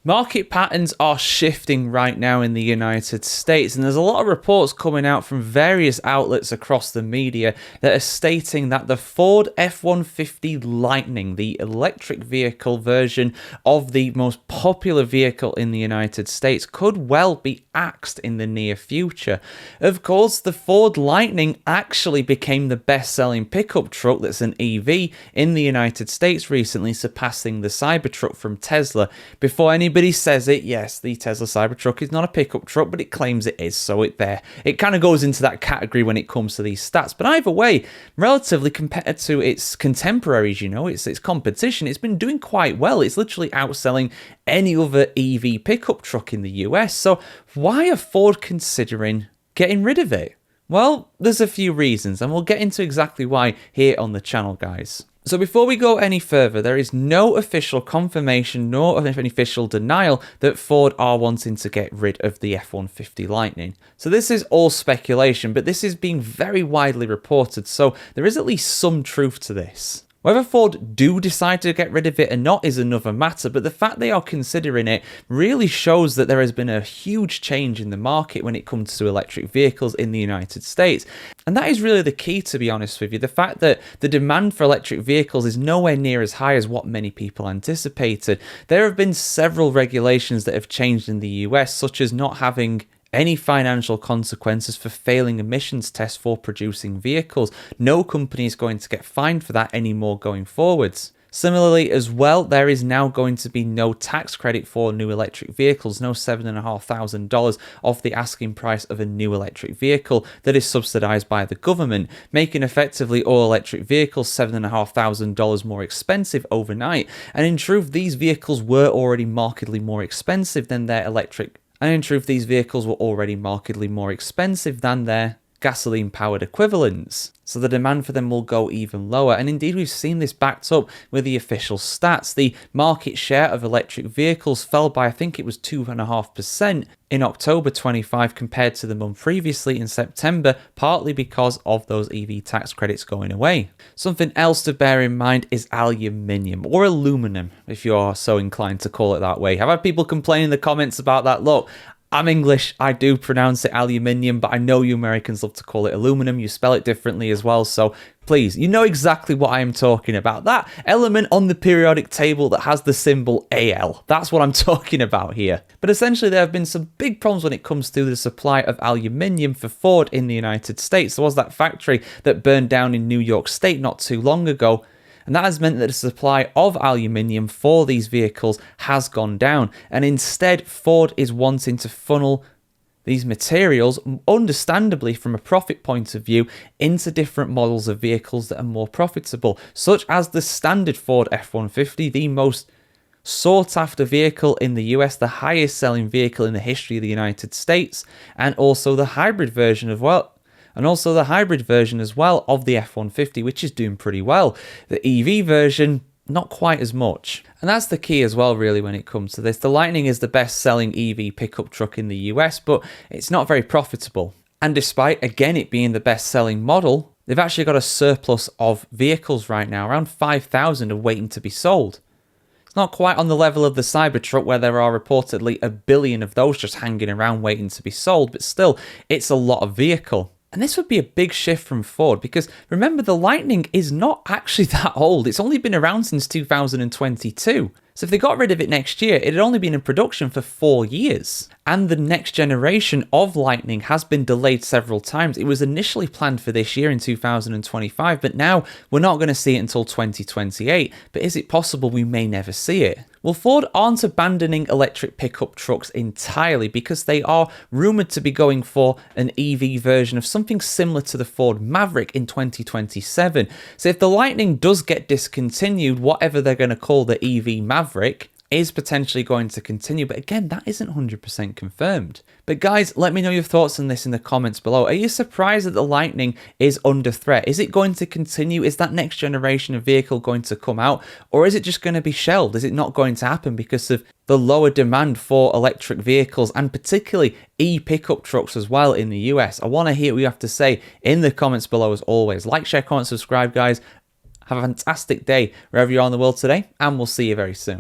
Market patterns are shifting right now in the United States, and there's a lot of reports coming out from various outlets across the media that are stating that the Ford F-150 Lightning, the electric vehicle version of the most popular vehicle in the United States, could well be axed in the near future. Of course, the Ford Lightning actually became the best-selling pickup truck that's an EV in the United States recently, surpassing the Cybertruck from Tesla. Before anybody says it, yes, the Tesla Cybertruck is not a pickup truck, but it claims it is, so it kind of goes into that category when it comes to these stats. But either way, relatively compared to its contemporaries, its competition, it's been doing quite well. It's literally outselling any other EV pickup truck in the US. So why are Ford considering getting rid of it? Well, there's a few reasons, and we'll get into exactly why here on the channel, guys. So before we go any further, there is no official confirmation nor any official denial that Ford are wanting to get rid of the F-150 Lightning. So this is all speculation, but this is being very widely reported, so there is at least some truth to this. Whether Ford do decide to get rid of it or not is another matter, but the fact they are considering it really shows that there has been a huge change in the market when it comes to electric vehicles in the United States. And that is really the key, to be honest with you. The fact that the demand for electric vehicles is nowhere near as high as what many people anticipated. There have been several regulations that have changed in the US, such as not having any financial consequences for failing emissions tests for producing vehicles. No company is going to get fined for that anymore going forwards. Similarly as well, there is now going to be no tax credit for new electric vehicles, no $7,500 off the asking price of a new electric vehicle that is subsidized by the government, making effectively all electric vehicles $7,500 more expensive overnight. And in truth, these vehicles were already markedly more expensive than their gasoline-powered equivalents. So the demand for them will go even lower. And indeed, we've seen this backed up with the official stats. The market share of electric vehicles fell by, I think it was 2.5% in October 25 compared to the month previously in September, partly because of those EV tax credits going away. Something else to bear in mind is aluminium, or aluminum, if you are so inclined to call it that way. I've had people complain in the comments about that. Look, I'm English, I do pronounce it aluminium, but I know you Americans love to call it aluminum. You spell it differently as well, so please, you know exactly what I am talking about. That element on the periodic table that has the symbol AL, that's what I'm talking about here. But essentially, there have been some big problems when it comes to the supply of aluminium for Ford in the United States. There was that factory that burned down in New York State not too long ago, and that has meant that the supply of aluminium for these vehicles has gone down. And instead, Ford is wanting to funnel these materials, understandably from a profit point of view, into different models of vehicles that are more profitable, such as the standard Ford F-150, the most sought after vehicle in the US, the highest selling vehicle in the history of the United States, and also the hybrid version as well. Of the F-150, which is doing pretty well. The EV version, not quite as much. And that's the key as well, really, when it comes to this. The Lightning is the best-selling EV pickup truck in the US, but it's not very profitable. And despite, again, it being the best-selling model, they've actually got a surplus of vehicles right now. Around 5,000 are waiting to be sold. It's not quite on the level of the Cybertruck, where there are reportedly 1 billion of those just hanging around waiting to be sold, but still, it's a lot of vehicle. And this would be a big shift from Ford, because remember, the Lightning is not actually that old. It's only been around since 2022. So if they got rid of it next year, it had only been in production for 4 years. And the next generation of Lightning has been delayed several times. It was initially planned for this year in 2025, but now we're not going to see it until 2028. But is it possible we may never see it? Well, Ford aren't abandoning electric pickup trucks entirely, because they are rumoured to be going for an EV version of something similar to the Ford Maverick in 2027. So if the Lightning does get discontinued, whatever they're going to call the EV Maverick is potentially going to continue. But again, that isn't 100% confirmed. But guys, let me know your thoughts on this in the comments below. Are you surprised that the Lightning is under threat? Is it going to continue? Is that next generation of vehicle going to come out? Or is it just going to be shelved? Is it not going to happen because of the lower demand for electric vehicles, and particularly e-pickup trucks as well in the US? I want to hear what you have to say in the comments below as always. Like, share, comment, subscribe, guys. Have a fantastic day wherever you are in the world today, and we'll see you very soon.